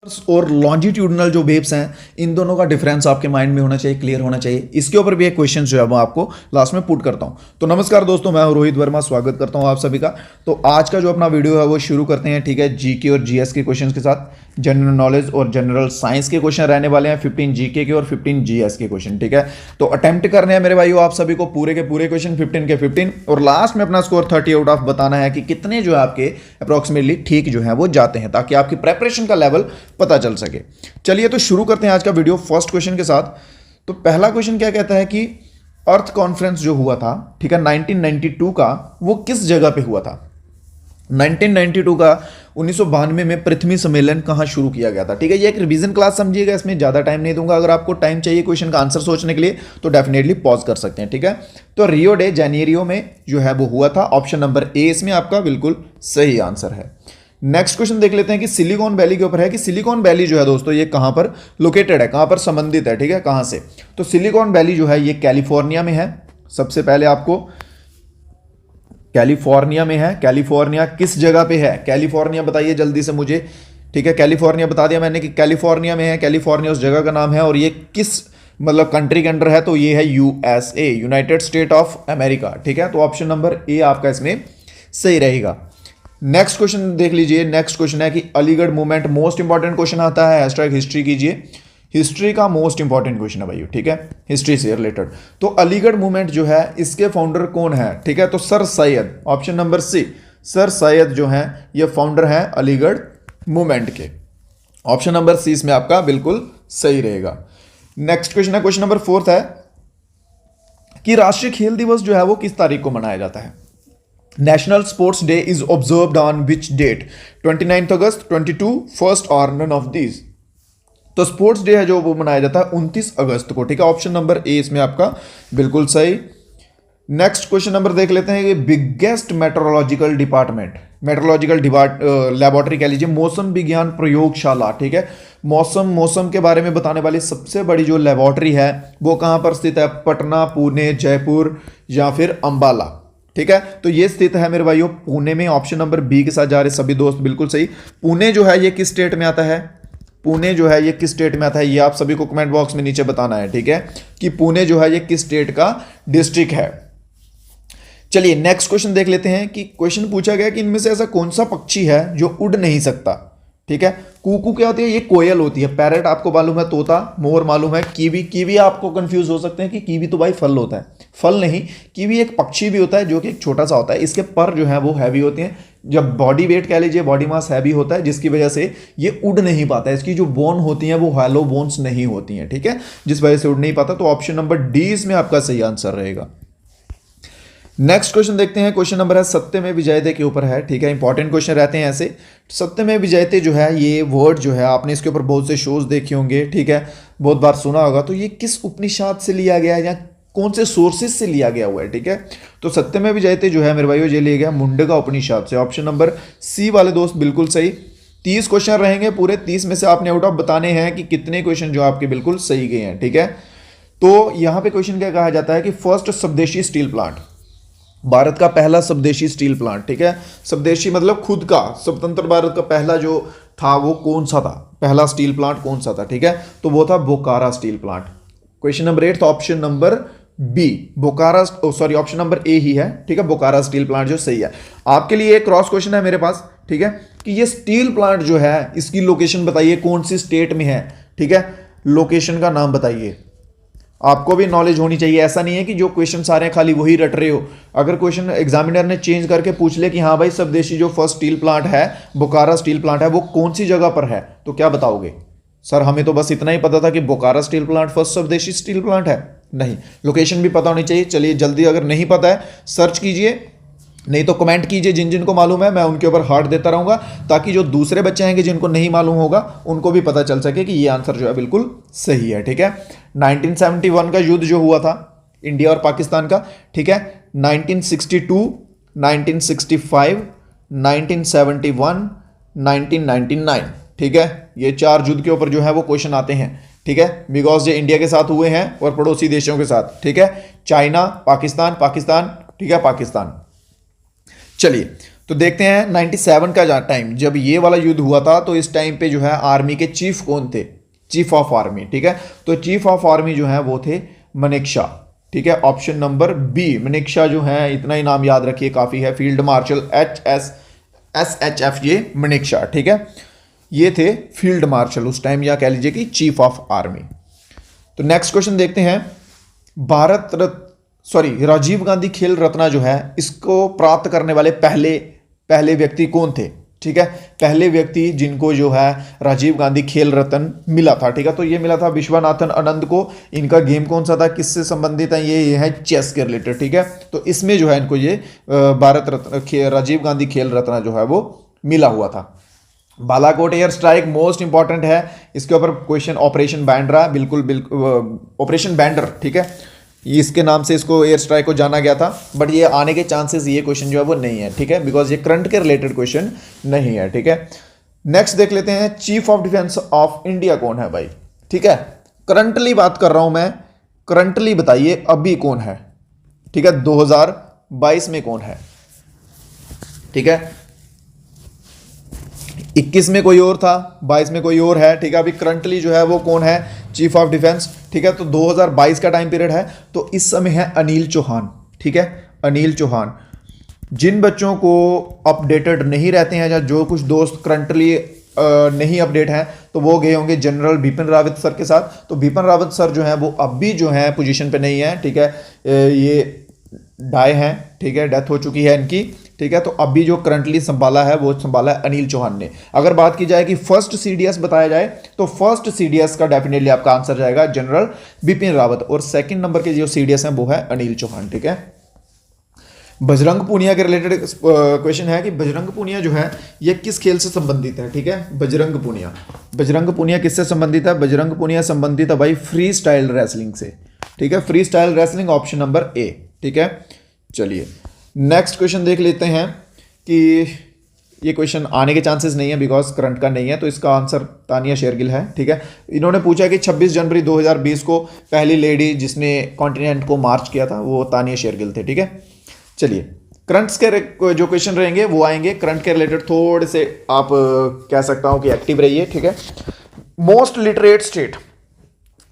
और लॉन्जिट्यूडनल जो वेव्स हैं इन दोनों का डिफरेंस आपके माइंड में होना चाहिए, क्लियर होना चाहिए। इसके ऊपर भी एक क्वेश्चन जो है वो आपको लास्ट में पुट करता हूं। तो नमस्कार दोस्तों, मैं हूं रोहित वर्मा, स्वागत करता हूं आप सभी का। तो आज का जो अपना वीडियो है वो शुरू करते हैं, ठीक है। जीके और जीएस के क्वेश्चन के साथ जनरल नॉलेज और जनरल साइंस के क्वेश्चन रहने वाले हैं, 15 जीके के और 15 जीएस के क्वेश्चन, ठीक है। तो अटेम्प्ट करने हैं मेरे भाइयों आप सभी को पूरे के पूरे क्वेश्चन 15 के 15, और लास्ट में अपना स्कोर 30 आउट ऑफ बताना है कि कितने जो है आपके अप्रोक्सीमेटली ठीक जो है वो जाते हैं, ताकि आपकी प्रेपरेशन का लेवल पता चल सके। चलिए तो शुरू करते हैं आज का वीडियो फर्स्ट क्वेश्चन के साथ। तो पहला क्वेश्चन क्या कहता है कि अर्थ कॉन्फ्रेंस जो हुआ था, ठीक है, 1992 का, वो किस जगह पे हुआ था। 1992 का 1992 में पृथ्वी सम्मेलन कहां शुरू किया गया था, ठीक है। ये एक रिवीजन क्लास समझिएगा, इसमें ज्यादा टाइम नहीं दूंगा। अगर आपको टाइम चाहिए क्वेश्चन का आंसर सोचने के लिए तो डेफिनेटली पॉज कर सकते हैं, ठीक है। तो रियो डे जेनेरियो में जो है वो हुआ था। ऑप्शन नंबर ए इसमें आपका बिल्कुल सही आंसर है। नेक्स्ट क्वेश्चन देख लेते हैं कि सिलिकॉन वैली के ऊपर है कि सिलिकॉन वैली जो है दोस्तों ये कहां पर लोकेटेड है, कहां पर संबंधित है, ठीक है, कहां से। तो सिलिकॉन वैली जो है ये कैलिफोर्निया में है। सबसे पहले आपको कैलिफोर्निया में है। कैलिफोर्निया किस जगह पे है, कैलिफोर्निया बताइए जल्दी से मुझे, ठीक है। कैलिफोर्निया बता दिया मैंने कि कैलिफोर्निया में है। कैलिफोर्निया उस जगह का नाम है, और ये किस मतलब कंट्री के अंडर है, तो ये है USA, United state of America, ठीक है। तो ऑप्शन नंबर ए आपका इसमें सही रहेगा। नेक्स्ट क्वेश्चन देख लीजिए। नेक्स्ट क्वेश्चन है कि Aligarh movement, most important question आता है, हैशटैग हिस्ट्री कीजिए। हिस्ट्री का मोस्ट इंपॉर्टेंट क्वेश्चन है भाई, ठीक है, हिस्ट्री से रिलेटेड। तो अलीगढ़ मूवमेंट जो है इसके फाउंडर कौन है, ठीक है। तो sir Syed, option number C, sir Syed जो है ये फाउंडर है अलीगढ़ मूवमेंट के। ऑप्शन नंबर सी इसमें आपका बिल्कुल सही रहेगा। नेक्स्ट क्वेश्चन है, क्वेश्चन नंबर 4 है कि राष्ट्रीय खेल दिवस जो है वो किस तारीख को मनाया जाता है। National sports day is observed on which date, 29 August, 22 first और नन ऑफ दीज। तो स्पोर्ट्स डे है जो वो मनाया जाता है 29 अगस्त को, ठीक है। ऑप्शन नंबर ए इसमें आपका बिल्कुल सही। नेक्स्ट क्वेश्चन नंबर देख लेते हैं कि biggest metrological department, metrological laboratory कह लीजिए, मौसम विज्ञान प्रयोगशाला, ठीक है। मौसम के बारे में बताने वाली सबसे बड़ी जो लैबोरेटरी है वो कहां पर स्थित है, पटना, पुणे, जयपुर या फिर अंबाला, ठीक है। तो ये स्थित है मेरे भाइयों पुणे में। ऑप्शन नंबर बी के साथ जा रहे सभी दोस्त बिल्कुल सही। पुणे जो है ये किस स्टेट में आता है, पुणे जो है ये किस स्टेट में आता है, ये आप सभी को कमेंट बॉक्स में नीचे बताना है, ठीक है, कि पुणे जो है ये किस स्टेट का डिस्ट्रिक्ट है। चलिए नेक्स्ट क्वेश्चन देख लेते हैं कि क्वेश्चन पूछा गया कि इनमें से ऐसा कौन सा पक्षी है जो उड़ नहीं सकता, ठीक है। कूकू क्या होती है, ये कोयल होती है। पैरट आपको मालूम है, तोता, मोर मालूम है, कीवी। कीवी आपको कंफ्यूज हो सकते हैं कि कीवी तो भाई फल होता है, फल नहीं, कीवी एक पक्षी भी होता है जो कि एक छोटा सा होता है। इसके पर जो है वो हैवी होते हैं, जब बॉडी वेट कह लीजिए, बॉडी मास हैवी होता है, जिसकी वजह से ये उड़ नहीं पाता है। इसकी जो बोन होती हैं वो हैलो बोन्स नहीं होती हैं, ठीक है, जिस वजह से उड़ नहीं पाता। तो ऑप्शन नंबर डी इसमें आपका सही आंसर रहेगा। नेक्स्ट क्वेश्चन देखते हैं। क्वेश्चन नंबर है सत्य में विजयते के ऊपर है, ठीक है। इंपॉर्टेंट क्वेश्चन रहते हैं ऐसे। सत्य में विजयते जो है ये वर्ड जो है आपने इसके ऊपर बहुत से शोज देखे होंगे, ठीक है, बहुत बार सुना होगा। तो ये किस उपनिषद से लिया गया है या कौन से सोर्सेज से लिया गया हुआ है, ठीक है। तो सत्य में विजयते जो है मेरे भाइयों ये लिया गया मुंडका उपनिषद से। ऑप्शन नंबर सी वाले दोस्त बिल्कुल सही। 30 क्वेश्चन रहेंगे पूरे, 30 में से आपने आउट ऑफ बताने हैं कि कितने क्वेश्चन जो आपके बिल्कुल सही गए हैं, ठीक है। तो यहां पे क्वेश्चन क्या कहा जाता है कि फर्स्ट स्वदेशी स्टील प्लांट, भारत का पहला स्वदेशी स्टील प्लांट, ठीक है। स्वदेशी मतलब खुद का, स्वतंत्र भारत का पहला जो था वो कौन सा था, पहला स्टील प्लांट कौन सा था, ठीक है। तो वो था Bokaro steel plant. Question number 8 था option number B, Bokaro, sorry option number A ही है, ठीक है, बोकारो स्टील प्लांट जो सही है। आपके लिए एक क्रॉस क्वेश्चन है मेरे पास, ठीक है, कि ये स्टील प्लांट जो है इसकी लोकेशन बताइए, कौन सी स्टेट में है, ठीक है। लोकेशन का नाम बताइए, आपको भी नॉलेज होनी चाहिए। ऐसा नहीं है कि जो क्वेश्चन सारे हैं खाली वही रट रहे हो। अगर क्वेश्चन एग्जामिनर ने चेंज करके पूछ ले कि हाँ भाई स्वदेशी जो फर्स्ट स्टील प्लांट है, बोकारो स्टील प्लांट है, वो कौन सी जगह पर है, तो क्या बताओगे। सर हमें तो बस इतना ही पता था कि बोकारो स्टील प्लांट फर्स्ट स्वदेशी स्टील प्लांट है। नहीं, लोकेशन भी पता होनी चाहिए। चलिए जल्दी, अगर नहीं पता है सर्च कीजिए, नहीं तो कमेंट कीजिए। जिन जिनको मालूम है मैं उनके ऊपर हार्ट देता रहूंगा, ताकि जो दूसरे बच्चे हैं जिनको नहीं मालूम होगा उनको भी पता चल सके कि ये आंसर जो है बिल्कुल सही है, ठीक है। 1971 का युद्ध जो हुआ था इंडिया और पाकिस्तान का, ठीक है, 1962, 1965, 1971, 1999, ठीक है। ये 4 युद्ध के ऊपर जो है वो क्वेश्चन आते हैं, ठीक है, बिकॉज ये इंडिया के साथ हुए हैं और पड़ोसी देशों के साथ, ठीक है, चाइना, पाकिस्तान, पाकिस्तान, ठीक है, पाकिस्तान। चलिए तो देखते हैं 97 का टाइम जब ये वाला युद्ध हुआ था, तो इस टाइम पे जो है आर्मी के चीफ कौन थे? चीफ ऑफ आर्मी, ठीक है। तो चीफ ऑफ आर्मी जो है वो थे मनेकशा, ठीक है। ऑप्शन नंबर बी मनेकशा जो है, इतना ही नाम याद रखिए काफी है। फील्ड मार्शल SHF मनेकशा, ठीक है। ये थे फील्ड मार्शल उस टाइम, या कह लीजिए कि चीफ ऑफ आर्मी। तो नेक्स्ट क्वेश्चन देखते हैं। राजीव गांधी खेल रत्न जो है, इसको प्राप्त करने वाले पहले व्यक्ति कौन थे? ठीक है, पहले व्यक्ति जिनको जो है राजीव गांधी खेल रत्न मिला था, ठीक है। तो ये मिला था विश्वनाथन आनंद को। इनका गेम कौन सा था, किससे संबंधित है? ये है चेस के रिलेटेड, ठीक है। तो इसमें जो है इनको ये भारत रत्न राजीव गांधी खेल रत्न जो है वो मिला हुआ था। Balakot air strike most important है, इसके ऊपर क्वेश्चन ऑपरेशन बैंड्रा, बिल्कुल ऑपरेशन बैंडर, ठीक है। इसके नाम से इसको एयर स्ट्राइक को जाना गया था, बट ये आने के चांसेस, ये क्वेश्चन जो है वो नहीं है, ठीक है, बिकॉज ये करंट के रिलेटेड क्वेश्चन नहीं है, ठीक है। नेक्स्ट देख लेते हैं, chief of defence of India कौन है भाई? ठीक है, करंटली बात कर रहा हूं मैं, करंटली बताइए अभी कौन है? ठीक है, 2022 में कौन है? ठीक है, 21 में कोई और था, 22 में कोई और है, ठीक है। अभी करंटली जो है वो कौन है चीफ ऑफ डिफेंस? ठीक है, तो 2022 का टाइम पीरियड है, तो इस समय है अनिल चौहान, ठीक है, अनिल चौहान। जिन बच्चों को अपडेटेड नहीं रहते हैं, या जो कुछ दोस्त करंटली नहीं अपडेट हैं, तो वो गए होंगे जनरल बिपिन रावत सर के साथ। तो बिपिन रावत सर जो है वो अभी जो है पोजीशन पे नहीं है, ठीक है, ये डाई हैं, ठीक है, डेथ हो चुकी है इनकी, ठीक है। तो अभी जो करंटली संभाला है वो संभाला है अनिल चौहान ने। अगर बात की जाए कि फर्स्ट सीडीएस बताया जाए, तो फर्स्ट सीडीएस का डेफिनेटली आपका आंसर जाएगा जनरल बिपिन रावत, और सेकंड नंबर के जो सीडीएस हैं वो है अनिल चौहान, ठीक है। बजरंग पूनिया के रिलेटेड क्वेश्चन है कि बजरंग पूनिया जो है ये किस खेल से संबंधित है? ठीक है, बजरंग पूनिया किससे संबंधित है? बजरंग पूनिया संबंधित है भाई फ्री स्टाइल रेसलिंग से, ठीक है, free style wrestling, option number ए, ठीक है। चलिए नेक्स्ट क्वेश्चन देख लेते हैं कि ये क्वेश्चन आने के चांसेस नहीं है बिकॉज करंट का नहीं है, तो इसका आंसर तानिया शेरगिल है, ठीक है। इन्होंने पूछा कि 26 जनवरी 2020 को पहली लेडी जिसने कॉन्टिनेंट को मार्च किया था वो तानिया शेरगिल थे, ठीक है। चलिए करंट्स के जो क्वेश्चन रहेंगे वो आएंगे, करंट के रिलेटेड थोड़े से आप कह सकता हूं कि एक्टिव रहिए, ठीक है। मोस्ट लिटरेट स्टेट,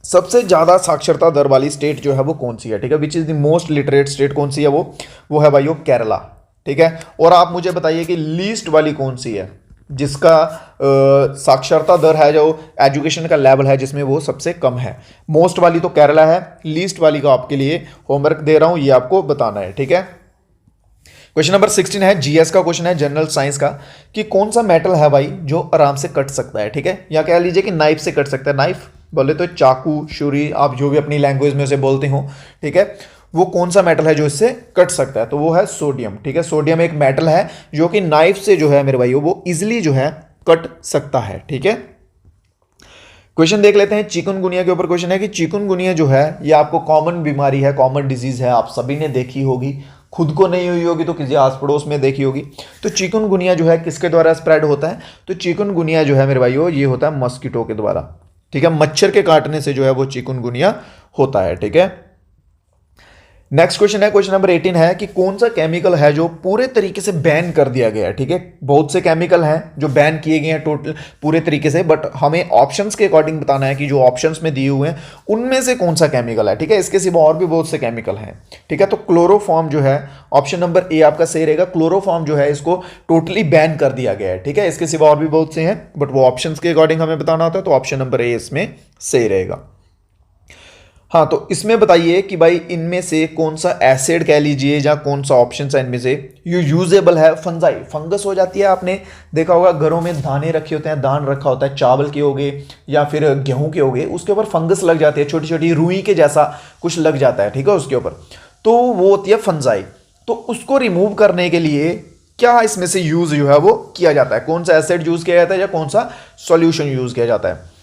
सबसे ज्यादा साक्षरता दर वाली स्टेट जो है वो कौन सी है? ठीक है, which is the most literate state कौन सी है? वो है भाइयों केरला, ठीक है। और आप मुझे बताइए कि लीस्ट वाली कौन सी है जिसका साक्षरता दर है, जो एजुकेशन का लेवल है जिसमें वो सबसे कम है। मोस्ट वाली तो केरला है, लीस्ट वाली का आपके लिए होमवर्क दे रहा हूं, ये आपको बताना है, ठीक है। क्वेश्चन नंबर 16 है, जीएस का क्वेश्चन है, जनरल साइंस का, कि कौन सा मेटल है भाई जो आराम से कट सकता है? ठीक है, या कह लीजिए कि नाइफ से कट सकता है। नाइफ बोले तो चाकू, छुरी, आप जो भी अपनी लैंग्वेज में उसे बोलते हो, ठीक है। वो कौन सा मेटल है जो इससे कट सकता है? तो वो है सोडियम, ठीक है। सोडियम एक मेटल है जो कि नाइफ से जो है मेरे भाइयों वो इजिली जो है कट सकता है, ठीक है। क्वेश्चन देख लेते हैं, चिकनगुनिया के ऊपर क्वेश्चन है कि चिकनगुनिया जो है ये आपको कॉमन बीमारी है, कॉमन डिजीज है, आप सभी ने देखी होगी, खुद को नहीं हुई होगी तो किसी आस पड़ोस में देखी होगी। तो चिकनगुनिया जो है किसके द्वारा स्प्रेड होता है? तो चिकनगुनिया जो है मेरे भाइयों ये होता है मस्कीटो के द्वारा, ठीक है, मच्छर के काटने से जो है वो चिकनगुनिया होता है, ठीक है। नेक्स्ट क्वेश्चन है, क्वेश्चन नंबर 18 है कि कौन सा केमिकल है जो पूरे तरीके से बैन कर दिया गया है? ठीक है, बहुत से केमिकल हैं जो बैन किए गए हैं टोटल पूरे तरीके से, बट हमें ऑप्शंस के अकॉर्डिंग बताना है कि जो ऑप्शंस में दिए हुए हैं उनमें से कौन सा केमिकल है, ठीक है। इसके सिवा और भी बहुत से केमिकल हैं, ठीक है। तो क्लोरोफॉर्म जो है, ऑप्शन नंबर ए आपका सही रहेगा, क्लोरोफॉर्म जो है इसको टोटली बैन कर दिया गया है, ठीक है। इसके सिवा और भी बहुत से हैं, बट वो ऑप्शंस के अकॉर्डिंग हमें बताना होता है, तो ऑप्शन नंबर ए इसमें सही रहेगा। हाँ, तो इसमें बताइए कि भाई इनमें से कौन सा एसिड कह लीजिए या कौन सा ऑप्शन है इनमें से ये यूजेबल है? फंजाई, फंगस हो जाती है, आपने देखा होगा घरों में दाने रखे होते हैं, दान रखा होता है, चावल के हो गए या फिर गेहूं के हो गए, उसके ऊपर फंगस लग जाती है, छोटी छोटी रुई के जैसा कुछ लग जाता है, ठीक है, उसके ऊपर, तो वो होती है फंजाई। तो उसको रिमूव करने के लिए क्या इसमें से यूज जो है वो किया जाता है? कौन सा एसिड यूज किया जाता है या कौन सा सॉल्यूशन यूज किया जाता है?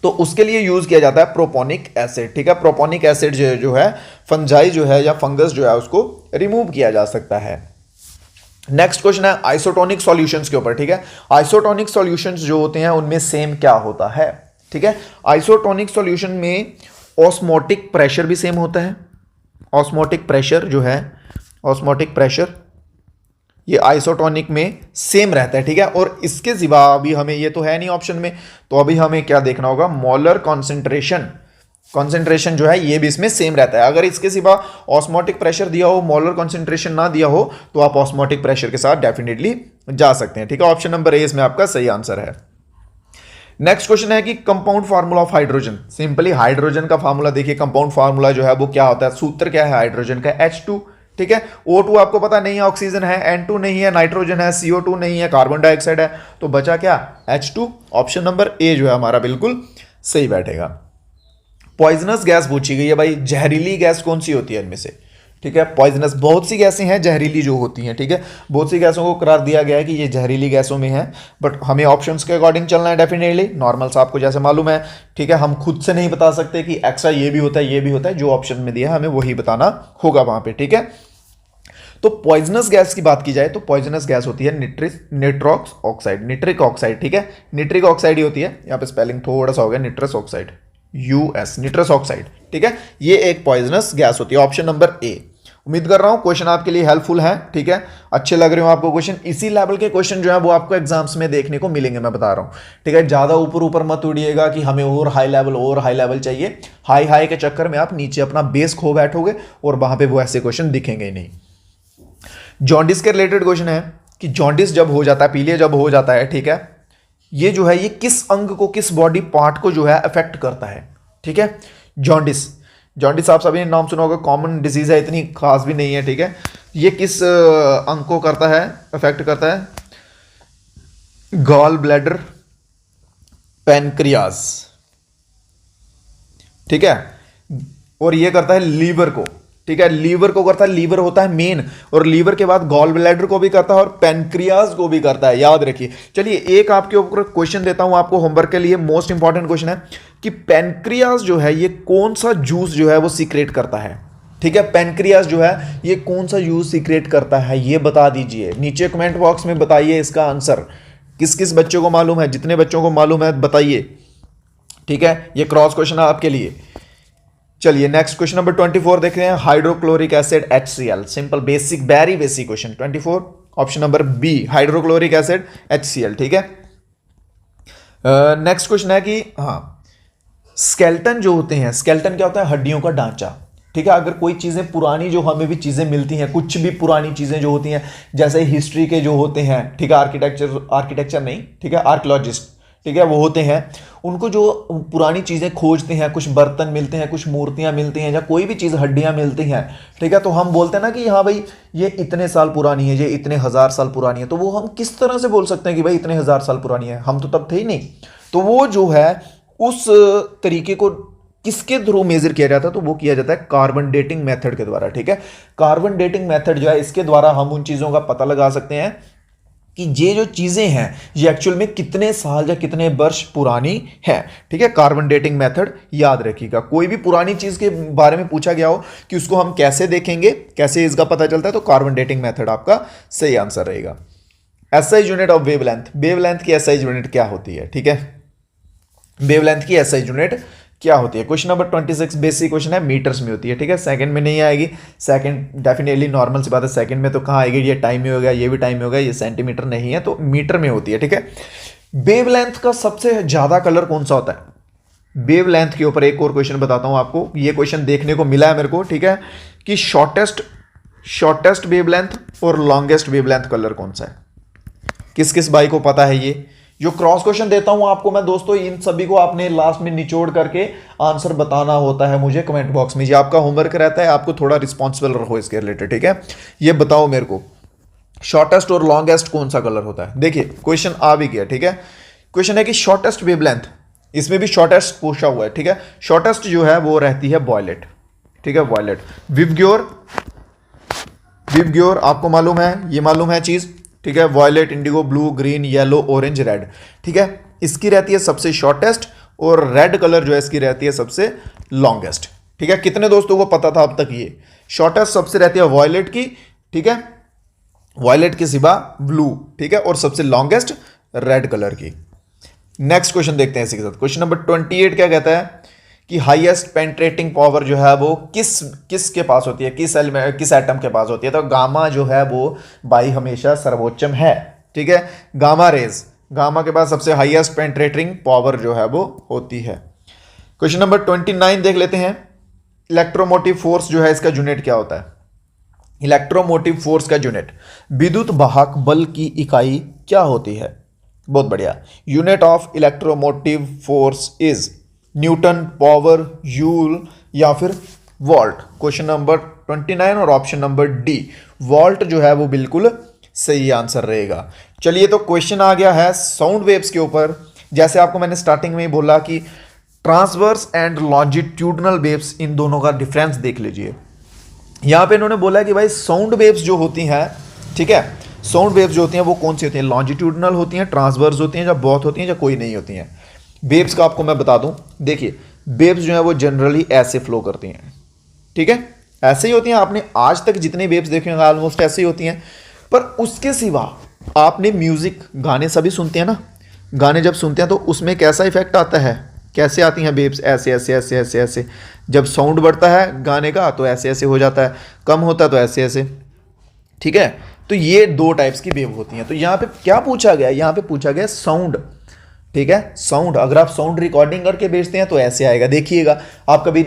तो उसके लिए यूज किया जाता है प्रोपोनिक एसिड, ठीक है। प्रोपोनिक एसिड जो है फंजाई जो है या फंगस जो है उसको रिमूव किया जा सकता है। नेक्स्ट क्वेश्चन है आइसोटोनिक सॉल्यूशंस के ऊपर, ठीक है। आइसोटोनिक सॉल्यूशंस जो होते हैं उनमें सेम क्या होता है? ठीक है, आइसोटोनिक सॉल्यूशन में ऑस्मोटिक प्रेशर भी सेम होता है। ऑस्मोटिक प्रेशर जो है, ऑस्मोटिक प्रेशर ये आइसोटोनिक में सेम रहता है, ठीक है। और इसके सिवा अभी हमें, ये तो है नहीं ऑप्शन में, तो अभी हमें क्या देखना होगा, मोलर कॉन्सेंट्रेशन। कॉन्सेंट्रेशन जो है ये भी इसमें सेम रहता है। अगर इसके सिवा ऑस्मोटिक प्रेशर दिया हो, मोलर कॉन्सेंट्रेशन ना दिया हो, तो आप ऑस्मोटिक प्रेशर के साथ डेफिनेटली जा सकते हैं, ठीक है। ऑप्शन नंबर ए इसमें आपका सही आंसर है। नेक्स्ट क्वेश्चन है कि compound formula of hydrogen. Simply hydrogen का फार्मूला देखिए, कंपाउंड फार्मूला जो है वो क्या होता है, सूत्र क्या है हाइड्रोजन का, H2, ठीक है। O2 आपको पता नहीं है, ऑक्सीजन है, N2 नहीं है, नाइट्रोजन है, CO2 नहीं है, कार्बन डाइऑक्साइड है, तो बचा क्या, H2। ऑप्शन नंबर ए जो है हमारा बिल्कुल सही बैठेगा। पॉइजनस गैस पूछी गई है भाई, जहरीली गैस कौन सी होती है इनमें से, ठीक है। पॉइजनस बहुत सी गैसें हैं जहरीली जो होती हैं, ठीक है। बहुत सी गैसों को करार दिया गया है कि ये जहरीली गैसों में है, बट हमें ऑप्शंस के अकॉर्डिंग चलना है डेफिनेटली। नॉर्मल सा आपको जैसे मालूम है, ठीक है। हम खुद से नहीं बता सकते कि एक्स्ट्रा ये भी होता है, ये भी होता है, जो ऑप्शन में दिया है हमें वही बताना होगा वहां पे, ठीक है। तो पॉइजनस गैस की बात की जाए तो पॉइजनस गैस होती है निट्रॉक्स ऑक्साइड, निट्रिक ऑक्साइड, ठीक है। निट्रिक ऑक्साइड ही होती है, यहाँ पे स्पेलिंग थोड़ा सा हो गया, निट्रस ऑक्साइड, US, निट्रस ऑक्साइड, ठीक है। ये एक पॉइजनस गैस होती है। ऑप्शन नंबर ए। उम्मीद कर रहा हूं क्वेश्चन आपके लिए हेल्पफुल है, ठीक है। अच्छे लग रहे हो आपको क्वेश्चन। इसी लेवल के क्वेश्चन जो है वो आपको एग्जाम्स में देखने को मिलेंगे, मैं बता रहा हूं, ठीक है। ज्यादा ऊपर ऊपर मत उड़िएगा कि हमें और हाई लेवल चाहिए। हाई हाई के चक्कर में आप नीचे अपना बेस खो बैठोगे और वहां पे वो ऐसे क्वेश्चन दिखेंगे ही नहीं। जॉन्डिस के रिलेटेड क्वेश्चन है कि जॉन्डिस जब हो जाता है, पीलिया जब हो जाता है, ठीक है, ये जो है ये किस अंग को, किस बॉडी पार्ट को जो है अफेक्ट करता है, ठीक है। जॉन्डिस आप सभी ने नाम सुना होगा, कॉमन डिजीज है, इतनी खास भी नहीं है, ठीक है। ये किस अंग को करता है, अफेक्ट करता है, गॉल ब्लैडर, पैनक्रियाज, ठीक है। और ये करता है लीवर को, ठीक है। लीवर को करता है, लीवर होता है मेन, और लीवर के बाद गॉल ब्लैडर को भी करता है और पैनक्रियाज को भी करता है, याद रखिए। चलिए एक आपके ऊपर क्वेश्चन देता हूं आपको होमवर्क के लिए, मोस्ट इंपॉर्टेंट क्वेश्चन है कि पैनक्रियाज जो है ये कौन सा जूस जो है वो सीक्रेट करता है, ठीक है। पैनक्रियाज जो है ये कौन सा जूस सीक्रेट करता है, ये बता दीजिए नीचे कमेंट बॉक्स में, बताइए इसका आंसर। किस किस बच्चों को मालूम है, जितने बच्चों को मालूम है बताइए, ठीक है। ये क्रॉस क्वेश्चन है आपके लिए। चलिए नेक्स्ट क्वेश्चन नंबर 24 देख रहे हैं, hydrochloric acid HCl। Simple basic, very basic question 24, option number B, hydrochloric acid HCl, ठीक है। नेक्स्ट क्वेश्चन है कि हाँ, स्केलेटन जो होते हैं, स्केलेटन क्या होता है, हड्डियों का ढांचा, ठीक है। अगर कोई चीजें पुरानी जो हमें भी चीजें मिलती हैं, कुछ भी पुरानी चीजें जो होती हैं, जैसे हिस्ट्री के जो होते हैं, ठीक है, आर्किटेक्चर नहीं, ठीक है, आर्कियोलॉजिस्ट, ठीक है, वो होते हैं, उनको जो पुरानी चीजें खोजते हैं, कुछ बर्तन मिलते हैं, कुछ मूर्तियां मिलती हैं, या कोई भी चीज, हड्डियां मिलती हैं, ठीक है, तो हम बोलते हैं ना कि हाँ भाई ये इतने साल पुरानी है, ये इतने हजार साल पुरानी है, तो वो हम किस तरह से बोल सकते हैं कि भाई इतने हजार साल पुरानी है, हम तो तब थे ही नहीं। तो वो जो है उस तरीके को किसके थ्रू मेजर किया जाता है, तो वो किया जाता है कार्बन डेटिंग मेथड के द्वारा, ठीक है। कार्बन डेटिंग मेथड जो है, इसके द्वारा हम उन चीजों का पता लगा सकते हैं कि ये जो चीजें हैं ये एक्चुअल में कितने साल या कितने वर्ष पुरानी है, ठीक है। कार्बन डेटिंग मेथड याद रखिएगा। कोई भी पुरानी चीज के बारे में पूछा गया हो कि उसको हम कैसे देखेंगे, कैसे इसका पता चलता है, तो कार्बन डेटिंग मेथड आपका सही आंसर रहेगा। SI unit of wavelength, wavelength की एसआई यूनिट क्या होती है, ठीक है। वेवलेंथ की एसआई यूनिट क्या होती है। क्वेश्चन नंबर 26 बेसिक क्वेश्चन है, मीटर्स में होती है, ठीक है। सेकंड में नहीं आएगी, सेकंड डेफिनेटली नॉर्मल सी बात है, सेकंड में तो कहाँ आएगी, ये टाइम में होगा, ये भी टाइम में होगा, ये सेंटीमीटर नहीं है, तो मीटर में होती है, ठीक है। वेवलेंथ का सबसे ज्यादा कलर कौन सा होता है। वेवलेंथ के ऊपर एक और क्वेश्चन बताता हूं आपको, ये क्वेश्चन देखने को मिला है मेरे को, ठीक है, कि शॉर्टेस्ट वेवलेंथ और लॉन्गेस्ट वेवलेंथ कलर कौन सा है। किस किस भाई को पता है ये। जो क्रॉस क्वेश्चन देता हूं आपको मैं दोस्तों, इन सभी को आपने लास्ट में निचोड़ करके आंसर बताना होता है मुझे कमेंट बॉक्स में, ये आपका होमवर्क रहता है, आपको थोड़ा रिस्पॉन्सिबल रहो इसके रिलेटेड, ठीक है। ये बताओ मेरे को शॉर्टेस्ट और लॉन्गेस्ट कौन सा कलर होता है। देखिए क्वेश्चन आ भी गया, ठीक है। क्वेश्चन है कि शॉर्टेस्ट वेवलेंथ, इसमें भी शॉर्टेस्ट पूछा हुआ है, ठीक है। शॉर्टेस्ट जो है वो रहती है वॉयलेट, ठीक है, वॉयलेट। विवग्योर आपको मालूम है, ये मालूम है चीज, ठीक है। Violet, indigo, blue, green, yellow, orange, red, ठीक है। इसकी रहती है सबसे शॉर्टेस्ट, और रेड कलर जो है इसकी रहती है सबसे लॉन्गेस्ट, ठीक है। कितने दोस्तों को पता था अब तक ये। शॉर्टेस्ट सबसे रहती है वॉयलेट की, ठीक है, वॉयलेट के सिवा ब्लू, ठीक है, और सबसे लॉन्गेस्ट रेड कलर की। नेक्स्ट क्वेश्चन देखते हैं इसी के साथ। क्वेश्चन नंबर 28 क्या कहता है कि हाईएस्ट पेंट्रेटिंग पावर जो है वो किस के पास होती है, किस एटम के पास होती है, तो गामा जो है वो भाई हमेशा सर्वोच्चम है। ठीक है, गामा रेज, गामा के पास सबसे हाईएस्ट पेंट्रेटिंग पावर जो है वो होती है। क्वेश्चन नंबर 29 देख लेते हैं। इलेक्ट्रोमोटिव फोर्स जो है इसका यूनिट क्या होता है? इलेक्ट्रोमोटिव फोर्स का यूनिट, विद्युत वाहक बल की इकाई क्या होती है? बहुत बढ़िया, unit of electromotive force is Newton, power, joule या फिर वॉल्ट। क्वेश्चन नंबर 29 और ऑप्शन नंबर डी वॉल्ट जो है वो बिल्कुल सही आंसर रहेगा। चलिए, तो क्वेश्चन आ गया है साउंड वेव्स के ऊपर। जैसे आपको मैंने स्टार्टिंग में ही बोला कि ट्रांसवर्स एंड लॉन्जिट्यूडनल वेव्स, इन दोनों का डिफरेंस देख लीजिए। यहां पे इन्होंने बोला कि भाई साउंड वेव्स जो होती हैं, ठीक है, साउंड वेव्स जो होती हैं वो कौन सी होती हैं? लॉन्जिट्यूडनल होती हैं, ट्रांसवर्स होती हैं, या बहुत होती हैं, या कोई नहीं होती हैं। वेव्स का आपको मैं बता दूं, देखिए वेव्स जो है वो जनरली ऐसे फ्लो करती हैं, ठीक है, ऐसे ही होती हैं। आपने आज तक जितने वेव्स देखे होंगे ऑलमोस्ट ऐसे ही होती हैं। पर उसके सिवा आपने म्यूजिक, गाने सभी सुनते हैं ना, गाने जब सुनते हैं तो उसमें कैसा इफेक्ट आता है, कैसे आती हैं वेव्स? ऐसे ऐसे ऐसे ऐसे ऐसे। जब साउंड बढ़ता है गाने का तो ऐसे ऐसे हो जाता है, कम होता है तो ऐसे ऐसे, ठीक है। तो ये दो टाइप्स की वेव होती हैं। तो यहाँ पे क्या पूछा गया? यहाँ पे पूछा गया साउंड, ठीक है, साउंड। अगर आप साउंड रिकॉर्डिंग करके भेजते हैं तो ऐसे आएगा, देखिएगा, आप कभी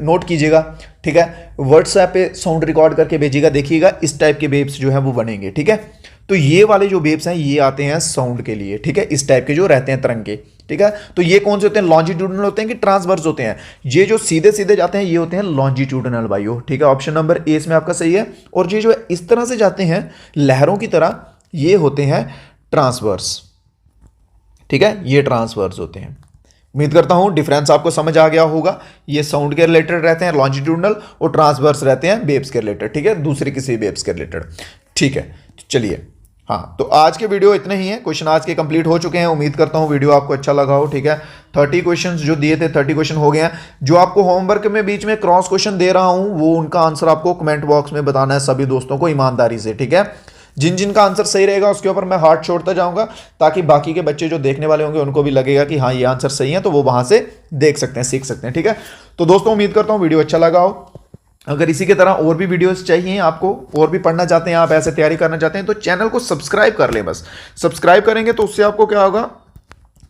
नोट कीजिएगा, ठीक है, व्हाट्सएप पे साउंड रिकॉर्ड करके भेजिएगा, देखिएगा इस टाइप के वेव्स जो है वो बनेंगे, ठीक है। तो ये वाले जो वेव्स हैं ये आते हैं साउंड के लिए, ठीक है, इस टाइप के जो रहते हैं तरंगे, ठीक है। तो ये कौन से होते हैं? लॉन्जिट्यूडनल होते हैं कि ट्रांसवर्स होते हैं? ये जो सीधे सीधे जाते हैं ये होते हैं लॉन्जिट्यूडनल भाइयों, ठीक है। ऑप्शन नंबर ए इसमें आपका सही है। और ये जो इस तरह से जाते हैं लहरों की तरह, ये होते हैं ट्रांसवर्स, ठीक है, ये ट्रांसवर्स होते हैं। उम्मीद करता हूं डिफरेंस आपको समझ आ गया होगा। ये साउंड के रिलेटेड रहते हैं लॉन्जिट्यूडनल, और ट्रांसवर्स रहते हैं वेव्स के रिलेटेड, ठीक है, दूसरे किसी वेव्स के रिलेटेड, ठीक है। तो चलिए, हाँ, तो आज के वीडियो इतने ही है। क्वेश्चन आज के कंप्लीट हो चुके हैं। उम्मीद करता हूँ वीडियो आपको अच्छा लगा हो, ठीक है। 30 क्वेश्चंस जो दिए थे 30 क्वेश्चन हो गए हैं। जो आपको होमवर्क में बीच में क्रॉस क्वेश्चन दे रहा हूँ वो उनका आंसर आपको कमेंट बॉक्स में बताना है सभी दोस्तों को ईमानदारी से, ठीक है। जिन जिन का आंसर सही रहेगा उसके ऊपर मैं हार्ट छोड़ता जाऊंगा, ताकि बाकी के बच्चे जो देखने वाले होंगे उनको भी लगेगा कि हाँ ये आंसर सही है, तो वो वहां से देख सकते हैं, सीख सकते हैं, ठीक है। तो दोस्तों उम्मीद करता हूँ वीडियो अच्छा लगा हो। अगर इसी की तरह और भी वीडियोस चाहिए आपको, और भी पढ़ना चाहते हैं आप, ऐसे तैयारी करना चाहते हैं, तो चैनल को सब्सक्राइब कर लें। बस सब्सक्राइब करेंगे तो उससे आपको क्या होगा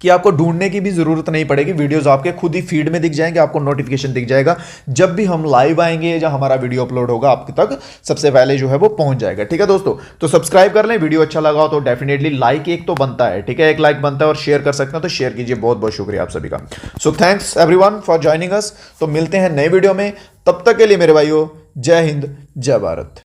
कि आपको ढूंढने की भी जरूरत नहीं पड़ेगी, वीडियोस आपके खुद ही फीड में दिख जाएंगे, आपको नोटिफिकेशन दिख जाएगा। जब भी हम लाइव आएंगे या हमारा वीडियो अपलोड होगा आपके तक सबसे पहले जो है वो पहुंच जाएगा, ठीक है दोस्तों। तो सब्सक्राइब कर लें। वीडियो अच्छा लगा हो तो डेफिनेटली लाइक एक तो बनता है, ठीक है, एक लाइक बनता है, और शेयर कर सकते हैं तो शेयर कीजिए। बहुत बहुत शुक्रिया आप सभी का। So thanks everyone for joining us. तो मिलते हैं नए वीडियो में, तब तक के लिए मेरे भाइयों, जय हिंद, जय भारत।